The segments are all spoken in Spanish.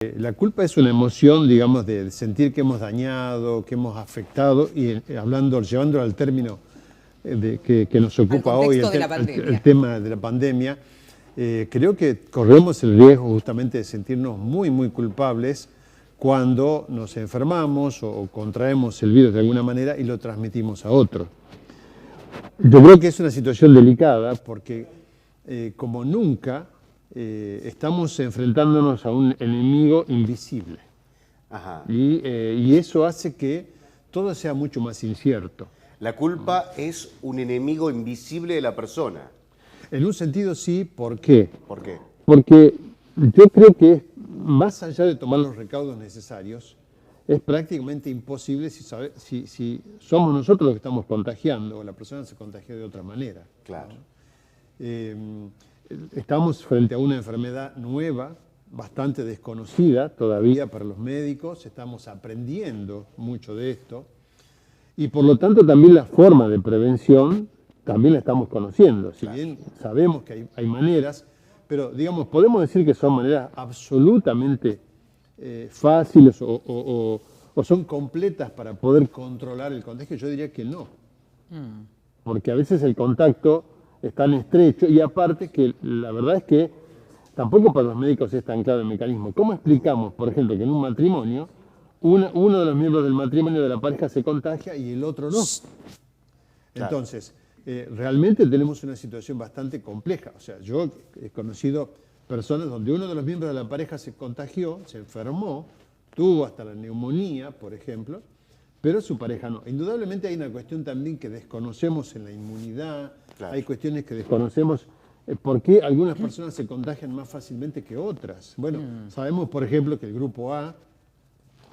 La culpa es una emoción, digamos, de sentir que hemos dañado, que hemos afectado, y llevándolo al término que nos ocupa hoy, el tema de la pandemia, creo que corremos el riesgo justamente de sentirnos muy, muy culpables cuando nos enfermamos o contraemos el virus de alguna manera y lo transmitimos a otro. Yo creo que es una situación delicada porque, como nunca, estamos enfrentándonos a un enemigo invisible. Ajá. Y eso hace que todo sea mucho más incierto. La culpa es un enemigo invisible de la persona. En un sentido sí, ¿por qué? ¿Por qué? Porque yo creo que más allá de tomar los recaudos necesarios, es prácticamente imposible si somos nosotros los que estamos contagiando o la persona se contagia de otra manera. Claro. ¿No? Estamos frente a una enfermedad nueva, bastante desconocida todavía para los médicos, estamos aprendiendo mucho de esto y por lo tanto también la forma de prevención también la estamos conociendo. Si bien sabemos que hay maneras, pero digamos, podemos decir que son maneras absolutamente fáciles o son completas para poder controlar el contagio. Yo diría que no, porque a veces el contacto es tan estrecho y aparte que la verdad es que tampoco para los médicos es tan claro el mecanismo. ¿Cómo explicamos, por ejemplo, que en un matrimonio uno de los miembros del matrimonio de la pareja se contagia y el otro no? Claro. Entonces, realmente tenemos una situación bastante compleja. O sea, yo he conocido personas donde uno de los miembros de la pareja se contagió, se enfermó, tuvo hasta la neumonía, por ejemplo, pero su pareja no. Indudablemente hay una cuestión también que desconocemos en la inmunidad, claro. Hay cuestiones que desconocemos por qué algunas personas se contagian más fácilmente que otras. Bueno, sabemos, por ejemplo, que el grupo A,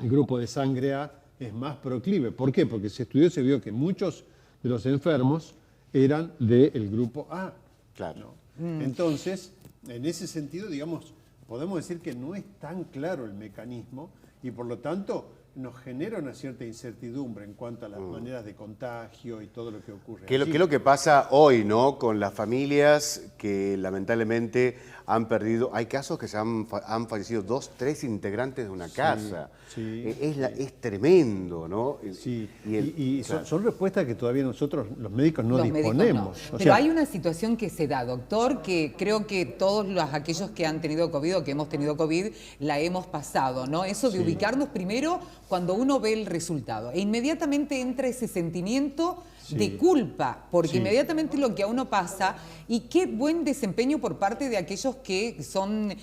el grupo de sangre A, es más proclive. ¿Por qué? Porque se estudió, se vio que muchos de los enfermos eran del grupo A. Claro. ¿No? Entonces, en ese sentido, digamos, podemos decir que no es tan claro el mecanismo y por lo tanto nos genera una cierta incertidumbre en cuanto a las maneras de contagio y todo lo que ocurre. ¿Qué es lo que pasa hoy, ¿no? Con las familias que lamentablemente han perdido, hay casos que han fallecido 2, 3 integrantes de una casa. Sí, es tremendo, ¿no? Sí, claro. son respuestas que todavía nosotros, los médicos, no disponemos. No. Pero hay una situación que se da, doctor, que creo que todos aquellos que han tenido COVID o que hemos tenido COVID la hemos pasado, ¿no? Eso de ubicarnos primero cuando uno ve el resultado. E inmediatamente entra ese sentimiento de culpa, porque inmediatamente lo que a uno pasa, y qué buen desempeño por parte de aquellos que son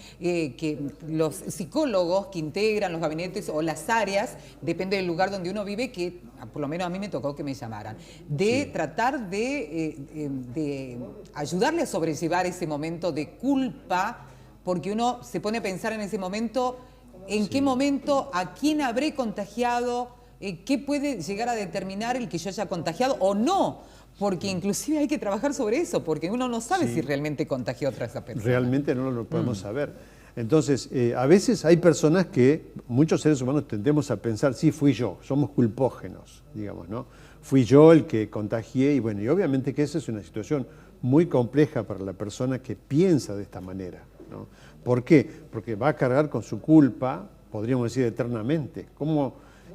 los psicólogos que integran los gabinetes o las áreas, depende del lugar donde uno vive, que por lo menos a mí me tocó que me llamaran, de tratar de ayudarle a sobrellevar ese momento de culpa, porque uno se pone a pensar en ese momento, en qué momento, a quién habré contagiado, qué puede llegar a determinar el que yo haya contagiado o no, porque inclusive hay que trabajar sobre eso, porque uno no sabe si realmente contagió a otra persona. Realmente no lo podemos saber. Entonces, a veces hay personas que, muchos seres humanos tendemos a pensar, sí, fui yo, somos culpógenos, digamos, ¿no? Fui yo el que contagié y bueno, y obviamente que esa es una situación muy compleja para la persona que piensa de esta manera, ¿no? ¿Por qué? Porque va a cargar con su culpa, podríamos decir eternamente.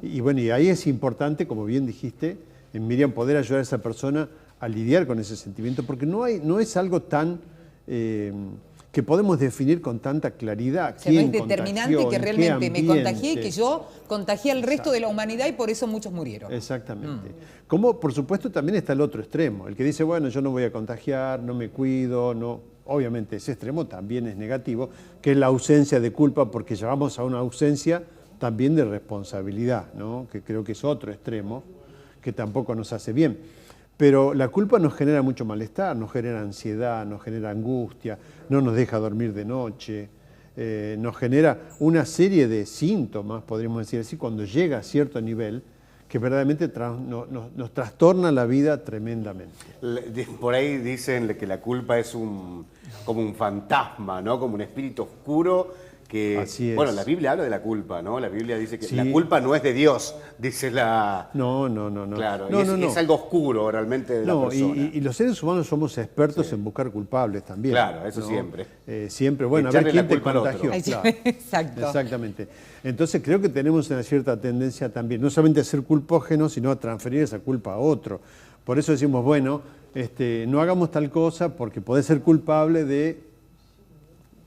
Y bueno, y ahí es importante, como bien dijiste, Miriam, poder ayudar a esa persona a lidiar con ese sentimiento, porque no es algo tan que podemos definir con tanta claridad. O sea, no es determinante que realmente me contagié y que yo contagié al resto de la humanidad y por eso muchos murieron. Exactamente. Como por supuesto también está el otro extremo, el que dice, bueno, yo no voy a contagiar, no me cuido, no. Obviamente ese extremo también es negativo, que es la ausencia de culpa, porque llevamos a una ausencia también de responsabilidad, ¿no? Que creo que es otro extremo que tampoco nos hace bien. Pero la culpa nos genera mucho malestar, nos genera ansiedad, nos genera angustia, no nos deja dormir de noche, nos genera una serie de síntomas, podríamos decir así, cuando llega a cierto nivel, que verdaderamente nos trastorna la vida tremendamente. Por ahí dicen que la culpa es como un fantasma, ¿no? Como un espíritu oscuro Que, Así es. bueno, la Biblia habla de la culpa, ¿no? La Biblia dice que Sí. la culpa no es de Dios, dice la... No. Claro, No, es algo oscuro realmente de la No, persona. y los seres humanos somos expertos en buscar culpables también. Claro, eso ¿no? siempre. Siempre, bueno, a ver Echarle quién la te culpa al otro. contagió. Ay, Claro. Exacto. Exactamente. Entonces creo que tenemos una cierta tendencia también, no solamente a ser culpógenos, sino a transferir esa culpa a otro. Por eso decimos, bueno, no hagamos tal cosa porque podés ser culpable de,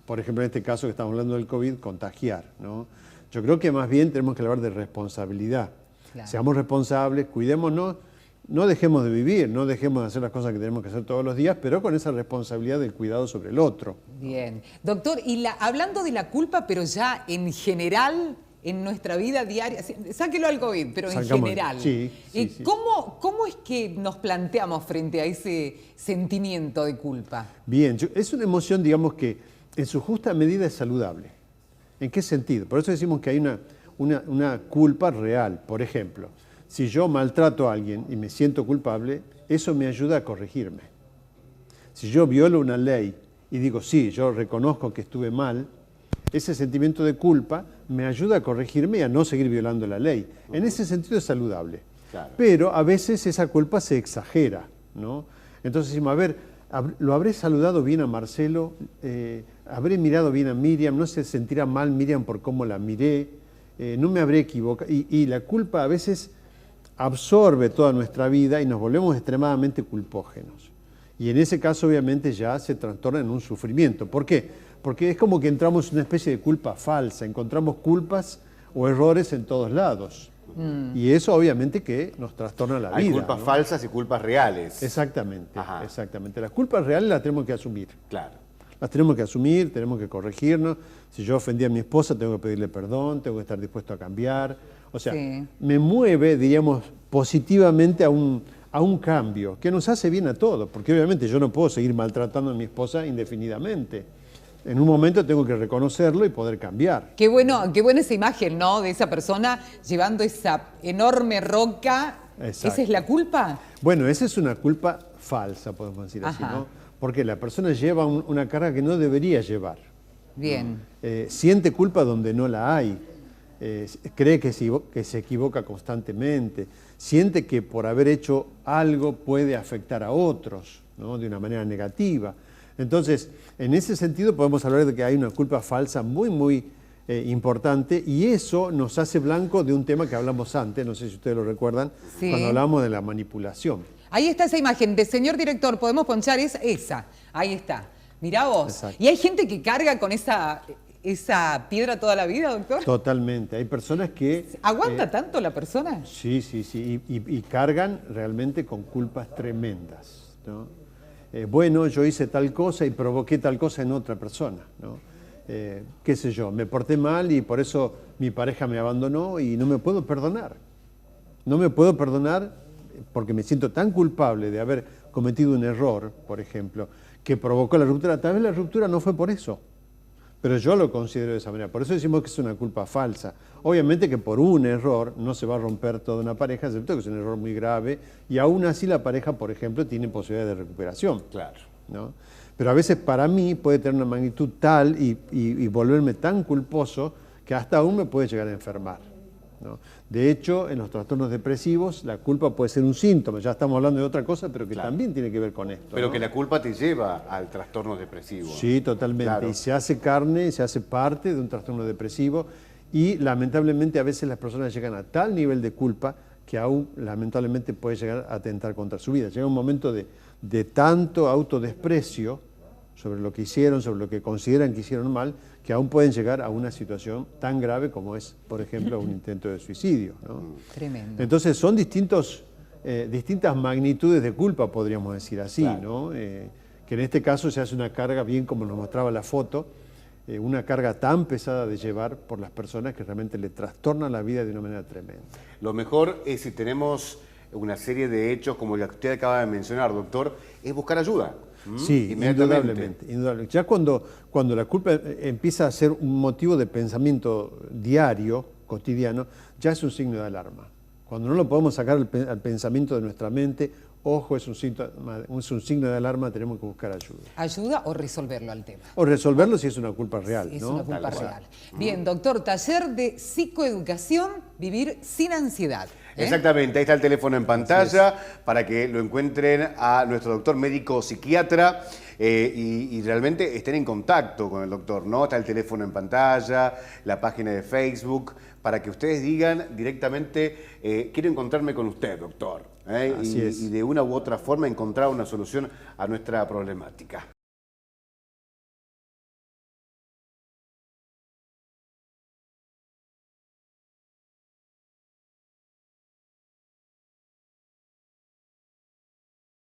por ejemplo, en este caso que estamos hablando del COVID, contagiar, ¿no? Yo creo que más bien tenemos que hablar de responsabilidad. Claro. Seamos responsables, cuidémonos, no dejemos de vivir, no dejemos de hacer las cosas que tenemos que hacer todos los días, pero con esa responsabilidad del cuidado sobre el otro. Bien. Doctor, y hablando de la culpa, pero ya en general, en nuestra vida diaria, sáquelo al COVID, pero en Sacamos- general. sí. ¿Cómo es que nos planteamos frente a ese sentimiento de culpa? Bien, es una emoción, digamos, que en su justa medida es saludable. ¿En qué sentido? Por eso decimos que hay una culpa real. Por ejemplo, si yo maltrato a alguien y me siento culpable, eso me ayuda a corregirme. Si yo violo una ley y digo, sí, yo reconozco que estuve mal, ese sentimiento de culpa me ayuda a corregirme y a no seguir violando la ley. En ese sentido es saludable. Claro. Pero a veces esa culpa se exagera, ¿no? Entonces decimos, a ver, ¿lo habré saludado bien a Marcelo? ¿Habré mirado bien a Miriam? ¿No se sentirá mal Miriam por cómo la miré? ¿No me habré equivocado? Y la culpa a veces absorbe toda nuestra vida y nos volvemos extremadamente culpógenos. Y en ese caso obviamente ya se trastorna en un sufrimiento. ¿Por qué? Porque es como que entramos en una especie de culpa falsa, encontramos culpas o errores en todos lados. Y eso obviamente que nos trastorna la Hay vida. culpas ¿no? falsas y culpas reales. Exactamente, Ajá. exactamente. Las culpas reales las tenemos que asumir. Claro. Las tenemos que asumir, tenemos que corregirnos. Si yo ofendí a mi esposa, tengo que pedirle perdón, tengo que estar dispuesto a cambiar. O sea, Sí. me mueve, diríamos, positivamente a un cambio que nos hace bien a todos, porque obviamente yo no puedo seguir maltratando a mi esposa indefinidamente. En un momento tengo que reconocerlo y poder cambiar. Qué buena esa imagen, ¿no? De esa persona llevando esa enorme roca. Exacto. ¿Esa es la culpa? Bueno, esa es una culpa falsa, podemos decir así, Ajá. ¿no? Porque la persona lleva una carga que no debería llevar. Bien. Siente culpa donde no la hay, cree que se equivoca constantemente, siente que por haber hecho algo puede afectar a otros, ¿no? De una manera negativa. Entonces, en ese sentido podemos hablar de que hay una culpa falsa muy, muy importante y eso nos hace blanco de un tema que hablamos antes, no sé si ustedes lo recuerdan, Sí. cuando hablamos de la manipulación. Ahí está esa imagen. Señor director, ¿podemos ponchar esa? Ahí está. Mirá vos. Exacto. ¿Y hay gente que carga con esa piedra toda la vida, doctor? Totalmente. Hay personas que... ¿Aguanta tanto la persona? Sí, y cargan realmente con culpas tremendas, ¿no? Bueno, yo hice tal cosa y provoqué tal cosa en otra persona, ¿no? Qué sé yo, me porté mal y por eso mi pareja me abandonó y no me puedo perdonar. No me puedo perdonar porque me siento tan culpable de haber cometido un error, por ejemplo, que provocó la ruptura. Tal vez la ruptura no fue por eso, pero yo lo considero de esa manera. Por eso decimos que es una culpa falsa. Obviamente que por un error no se va a romper toda una pareja, excepto que es un error muy grave, y aún así la pareja, por ejemplo, tiene posibilidad de recuperación. Claro. ¿No? Pero a veces para mí puede tener una magnitud tal y volverme tan culposo que hasta aún me puede llegar a enfermar, ¿no? De hecho, en los trastornos depresivos la culpa puede ser un síntoma, ya estamos hablando de otra cosa, pero que Claro. también tiene que ver con esto. Pero ¿no? que la culpa te lleva al trastorno depresivo. Sí, totalmente. Claro. Y se hace carne, se hace parte de un trastorno depresivo y lamentablemente a veces las personas llegan a tal nivel de culpa que aún lamentablemente puede llegar a atentar contra su vida. Llega un momento de tanto autodesprecio sobre lo que hicieron, sobre lo que consideran que hicieron mal, que aún pueden llegar a una situación tan grave como es, por ejemplo, un intento de suicidio, ¿no? Tremendo. Entonces son distintas magnitudes de culpa, podríamos decir así, Claro. ¿no? Que en este caso se hace una carga, bien como nos mostraba la foto, una carga tan pesada de llevar por las personas que realmente le trastorna la vida de una manera tremenda. Lo mejor es, si tenemos una serie de hechos como la que usted acaba de mencionar, doctor, es buscar ayuda. Sí, indudablemente. Ya cuando la culpa empieza a ser un motivo de pensamiento diario, cotidiano, ya es un signo de alarma. Cuando no lo podemos sacar al pensamiento de nuestra mente ojo, es un signo de alarma, tenemos que buscar ayuda. Ayuda o resolverlo al tema. O resolverlo si es una culpa real, Es ¿no? una culpa real. Bien, doctor, taller de psicoeducación, vivir sin ansiedad. Exactamente, ahí está el teléfono en pantalla para que lo encuentren a nuestro doctor médico psiquiatra y realmente estén en contacto con el doctor, ¿no? Está el teléfono en pantalla, la página de Facebook, para que ustedes digan directamente, quiero encontrarme con usted, doctor. Así es. Y de una u otra forma encontrar una solución a nuestra problemática.